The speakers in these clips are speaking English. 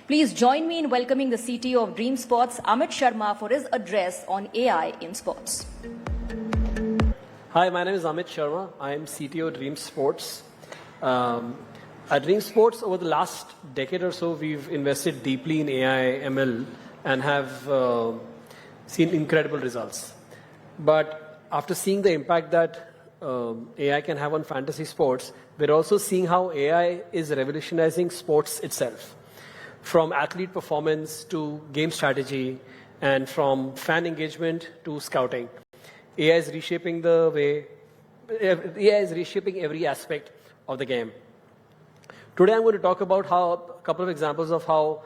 Please join me in welcoming the CTO of Dream Sports, Amit Sharma, for his address on AI in sports. Hi, my name is Amit Sharma. I am CTO of Dream Sports. At Dream Sports, over the last decade or so, we've invested deeply in AI, ML, and have seen incredible results. But after seeing the impact that AI can have on fantasy sports, we're also seeing how AI is revolutionizing sports itself. From athlete performance to game strategy, and from fan engagement to scouting. AI is reshaping every aspect of the game. Today I'm going to talk about a couple of examples of how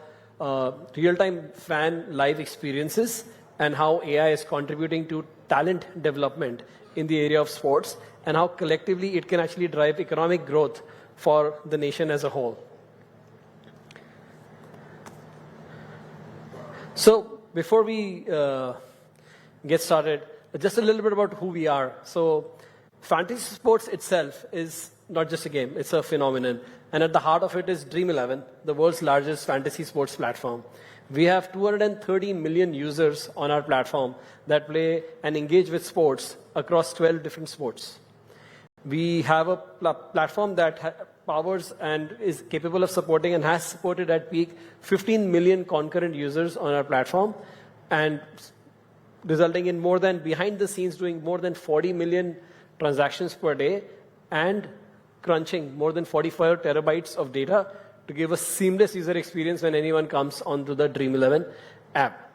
real-time fan live experiences and how AI is contributing to talent development in the area of sports, and how collectively it can actually drive economic growth for the nation as a whole. So before we get started, just a little bit about who we are. So fantasy sports itself is not just a game, it's a phenomenon. And at the heart of it is Dream 11, the world's largest fantasy sports platform. We have 230 million users on our platform that play and engage with sports across 12 different sports. We have a platform that powers and is capable of supporting and has supported at peak 15 million concurrent users on our platform, and resulting in behind the scenes doing more than 40 million transactions per day and crunching more than 45 terabytes of data to give a seamless user experience when anyone comes onto the Dream 11 app.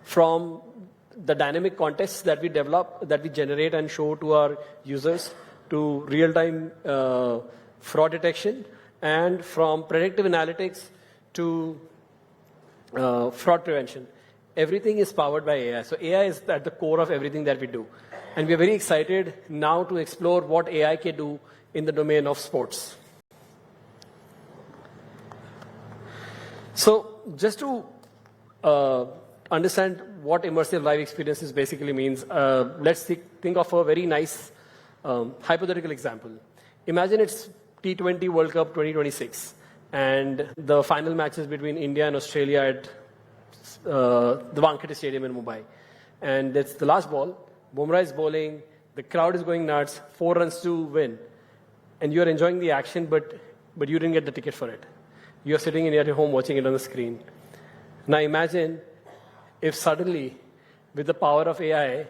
From the dynamic contests that we develop, that we generate and show to our users, to real-time fraud detection, and from predictive analytics to fraud prevention. Everything is powered by AI. So AI is at the core of everything that we do. And we're very excited now to explore what AI can do in the domain of sports. So just to understand what immersive live experiences basically means, let's think of a very nice hypothetical example. Imagine it's T20 World Cup 2026, and the final matches between India and Australia at the Wankhede Stadium in Mumbai. And it's the last ball, Bumrah is bowling, the crowd is going nuts, 4 runs to win. And you're enjoying the action, but you didn't get the ticket for it. You're sitting in your home watching it on the screen. Now imagine if suddenly, with the power of AI,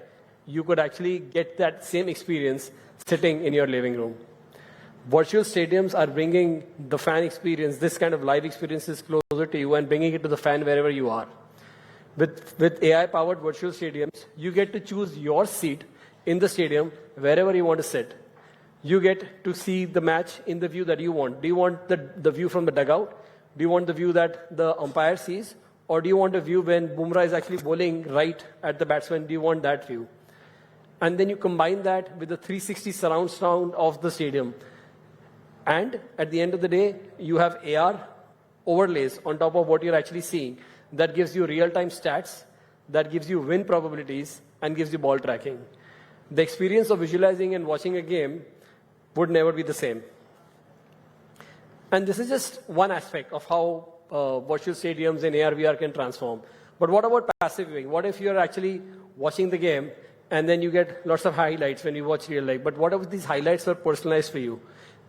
you could actually get that same experience sitting in your living room. Virtual stadiums are bringing the fan experience, this kind of live experiences, closer to you and bringing it to the fan wherever you are. With AI-powered virtual stadiums, you get to choose your seat in the stadium wherever you want to sit. You get to see the match in the view that you want. Do you want the view from the dugout? Do you want the view that the umpire sees? Or do you want a view when Bumrah is actually bowling right at the batsman? Do you want that view? And then you combine that with the 360 surround sound of the stadium. And at the end of the day, you have AR overlays on top of what you're actually seeing. That gives you real-time stats, that gives you win probabilities, and gives you ball tracking. The experience of visualizing and watching a game would never be the same. And this is just one aspect of how virtual stadiums and AR/VR can transform. But what about passive viewing? What if you're actually watching the game and then you get lots of highlights when you watch real life? But what if these highlights are personalized for you?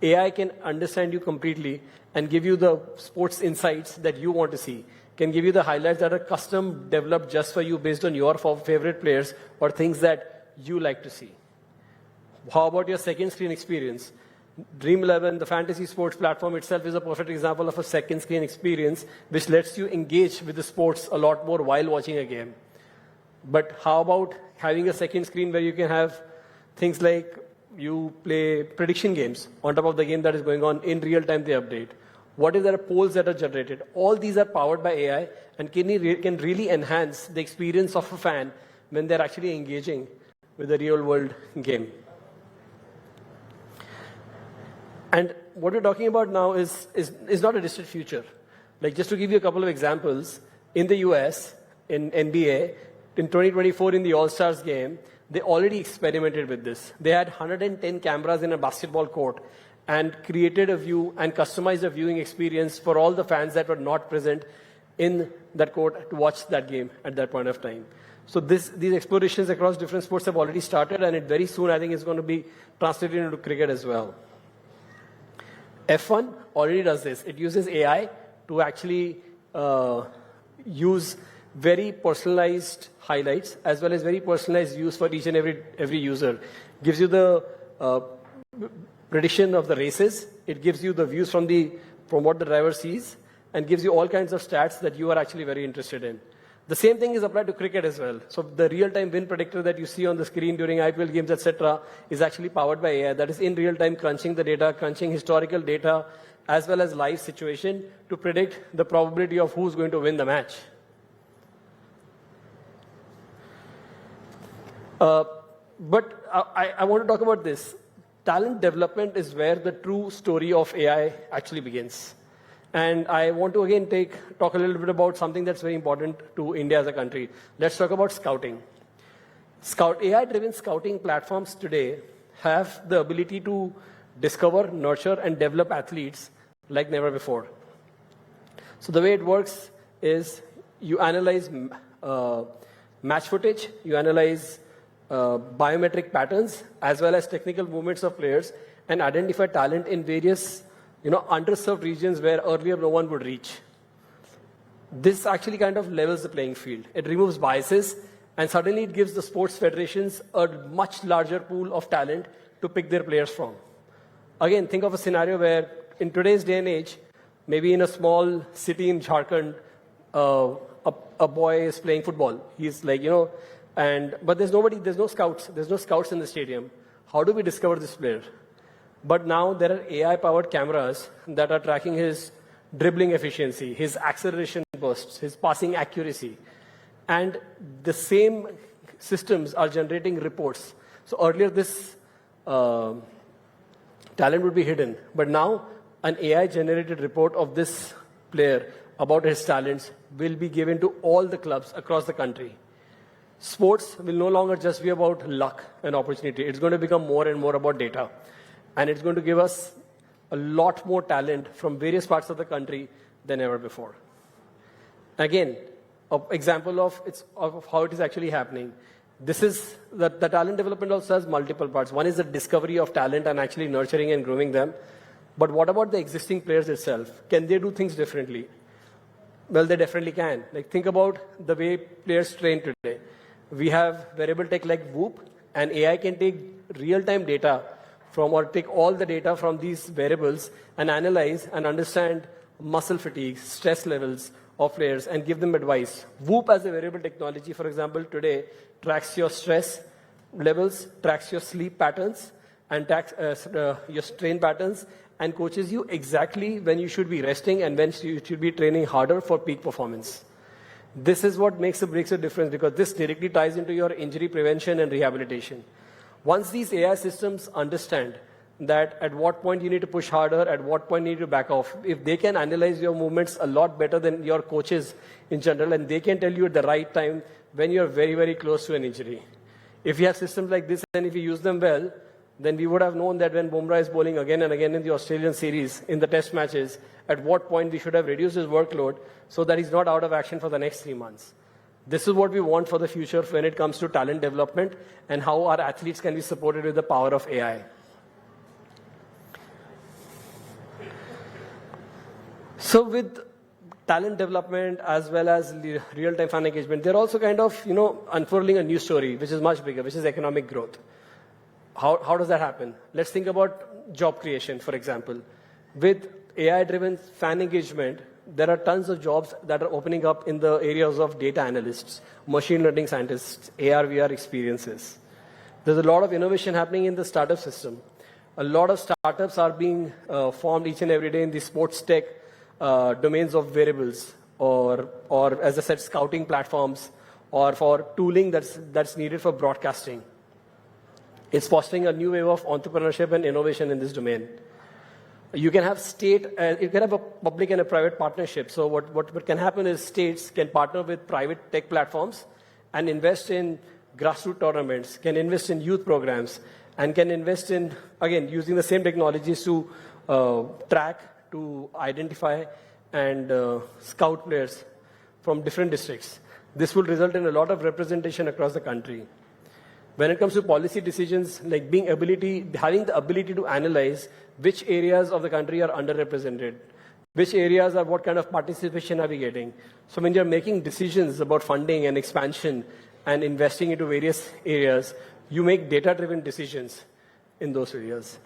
AI can understand you completely and give you the sports insights that you want to see. Can give you the highlights that are custom developed just for you based on your favorite players or things that you like to see. How about your second screen experience? Dream 11, the fantasy sports platform itself, is a perfect example of a second screen experience which lets you engage with the sports a lot more while watching a game. But how about having a second screen where you can have things like you play prediction games on top of the game that is going on in real time, they update. What if there are polls that are generated? All these are powered by AI and can really enhance the experience of a fan when they're actually engaging with the real world game. And what we're talking about now is not a distant future. Like, just to give you a couple of examples, in the US, in NBA, in 2024 in the All-Stars game, they already experimented with this. They had 110 cameras in a basketball court, and created a view and customized a viewing experience for all the fans that were not present in that court to watch that game at that point of time. So these explorations across different sports have already started, and it very soon I think is going to be translated into cricket as well. F1 already does this. It uses AI to actually use very personalized highlights as well as very personalized views for each and every user. Gives you the prediction of the races. It gives you the views from what the driver sees, and gives you all kinds of stats that you are actually very interested in. The same thing is applied to cricket as well. So the real-time win predictor that you see on the screen during IPL games, etc., is actually powered by AI. That is in real-time crunching the data, crunching historical data, as well as live situation to predict the probability of who's going to win the match. But I want to talk about this. Talent development is where the true story of AI actually begins. And I want to again talk a little bit about something that's very important to India as a country. Let's talk about scouting. AI-driven scouting platforms today have the ability to discover, nurture, and develop athletes like never before. So the way it works is you analyze match footage, you analyze biometric patterns, as well as technical movements of players, and identify talent in various underserved regions where earlier no one would reach. This actually kind of levels the playing field. It removes biases, and suddenly it gives the sports federations a much larger pool of talent to pick their players from. Again, think of a scenario where in today's day and age, maybe in a small city in Jharkhand, a boy is playing football. He's like, but there's no scouts in the stadium. How do we discover this player? But now there are AI-powered cameras that are tracking his dribbling efficiency, his acceleration bursts, his passing accuracy. And the same systems are generating reports. So earlier this talent would be hidden. But now an AI-generated report of this player about his talents will be given to all the clubs across the country. Sports will no longer just be about luck and opportunity. It's going to become more and more about data. And it's going to give us a lot more talent from various parts of the country than ever before. Again, an example of how it is actually happening. This is the talent development also has multiple parts. One is the discovery of talent and actually nurturing and growing them. But what about the existing players itself? Can they do things differently? Well, they definitely can. Like, think about the way players train today. We have wearable tech like Whoop, and AI can take real-time data take all the data from these variables and analyze and understand muscle fatigue, stress levels of players, and give them advice. Whoop as a wearable technology, for example, today tracks your stress levels, tracks your sleep patterns, and tracks your strain patterns, and coaches you exactly when you should be resting and when you should be training harder for peak performance. This is what breaks a difference, because this directly ties into your injury prevention and rehabilitation. Once these AI systems understand that at what point you need to push harder, at what point you need to back off, if they can analyze your movements a lot better than your coaches in general, and they can tell you at the right time when you're very, very close to an injury. If you have systems like this and if you use them well, then we would have known that when Bumrah is bowling again and again in the Australian series, in the test matches, at what point we should have reduced his workload so that he's not out of action for the next 3 months. This is what we want for the future when it comes to talent development and how our athletes can be supported with the power of AI. So with talent development as well as real-time fan engagement, they're also kind of, unfurling a new story, which is much bigger, which is economic growth. How does that happen? Let's think about job creation, for example. With AI-driven fan engagement, there are tons of jobs that are opening up in the areas of data analysts, machine learning scientists, AR, VR experiences. There's a lot of innovation happening in the startup system. A lot of startups are being formed each and every day in the sports tech domains of variables, or as I said, scouting platforms, or for tooling that's needed for broadcasting. It's fostering a new wave of entrepreneurship and innovation in this domain. You can have you can have a public and a private partnership. So what can happen is states can partner with private tech platforms and invest in grassroots tournaments, can invest in youth programs, and can invest in, again, using the same technologies to track, to identify, and scout players from different districts. This will result in a lot of representation across the country. When it comes to policy decisions, like having the ability to analyze which areas of the country are underrepresented, which areas are, what kind of participation are we getting. So when you're making decisions about funding and expansion and investing into various areas, you make data-driven decisions in those areas.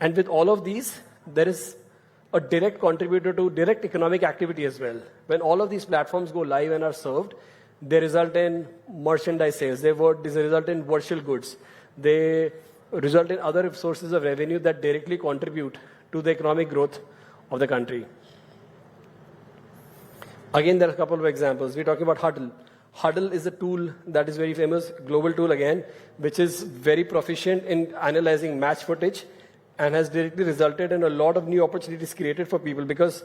And with all of these, there is a direct contributor to direct economic activity as well. When all of these platforms go live and are served, they result in merchandise sales, they result in virtual goods, they result in other sources of revenue that directly contribute to the economic growth of the country. Again, there are a couple of examples. We're talking about Huddle. Huddle is a tool that is very famous, global tool again, which is very proficient in analyzing match footage and has directly resulted in a lot of new opportunities created for people, because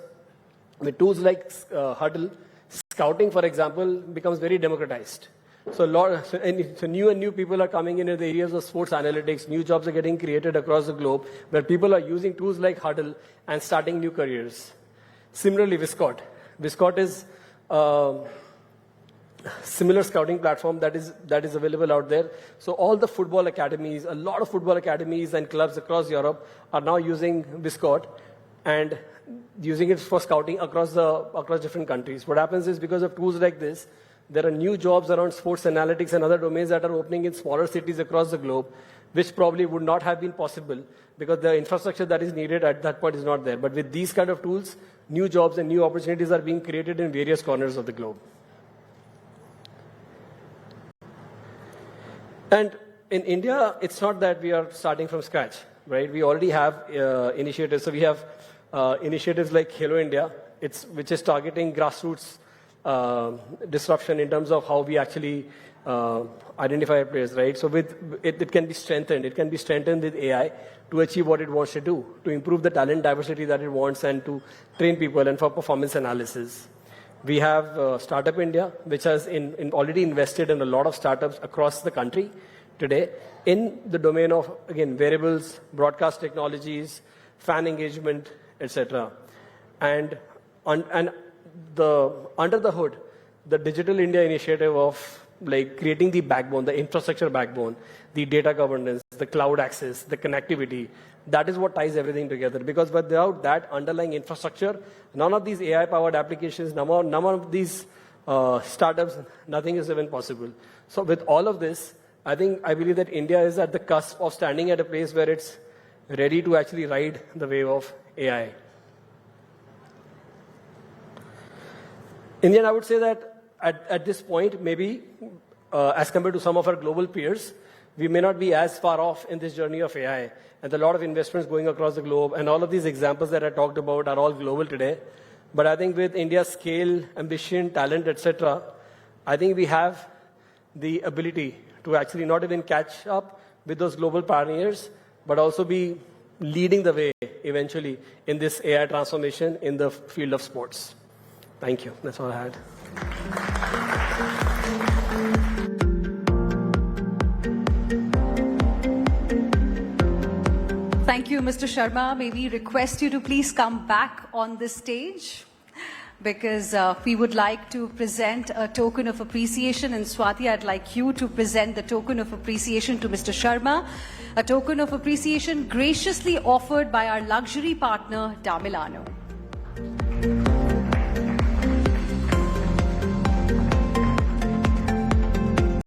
with tools like Huddle, scouting, for example, becomes very democratized. So new and new people are coming in the areas of sports analytics. New jobs are getting created across the globe where people are using tools like Huddle and starting new careers. Similarly, Viscot. Viscot is similar scouting platform that is available out there. So all the football academies, a lot of football academies and clubs across Europe are now using Viscot and using it for scouting across different countries. What happens is, because of tools like this, there are new jobs around sports analytics and other domains that are opening in smaller cities across the globe, which probably would not have been possible because the infrastructure that is needed at that point is not there. But with these kind of tools, new jobs and new opportunities are being created in various corners of the globe. And in India, it's not that we are starting from scratch, right? We already have initiatives. So we have initiatives like Hello India, which is targeting grassroots disruption in terms of how we actually identify players, right? So it can be strengthened. It can be strengthened with AI to achieve what it wants to do, to improve the talent diversity that it wants and to train people and for performance analysis. We have Startup India, which has already invested in a lot of startups across the country today in the domain of, again, wearables, broadcast technologies, fan engagement, etc. And under the hood, the Digital India initiative of like creating the backbone, the infrastructure backbone, the data governance, the cloud access, the connectivity, that is what ties everything together. Because without that underlying infrastructure, none of these AI-powered applications, none of these startups, nothing is even possible. So with all of this, I believe that India is at the cusp of standing at a place where it's ready to actually ride the wave of AI. Indian, I would say that at this point, maybe as compared to some of our global peers, we may not be as far off in this journey of AI. And a lot of investments going across the globe, and all of these examples that I talked about are all global today. But I think with India's scale, ambition, talent, etc., I think we have the ability to actually not even catch up with those global pioneers, but also be leading the way eventually in this AI transformation in the field of sports. Thank you. That's all I had. Thank you, Mr. Sharma. May we request you to please come back on this stage, because we would like to present a token of appreciation. And Swati, I'd like you to present the token of appreciation to Mr. Sharma, a token of appreciation graciously offered by our luxury partner, Damilano.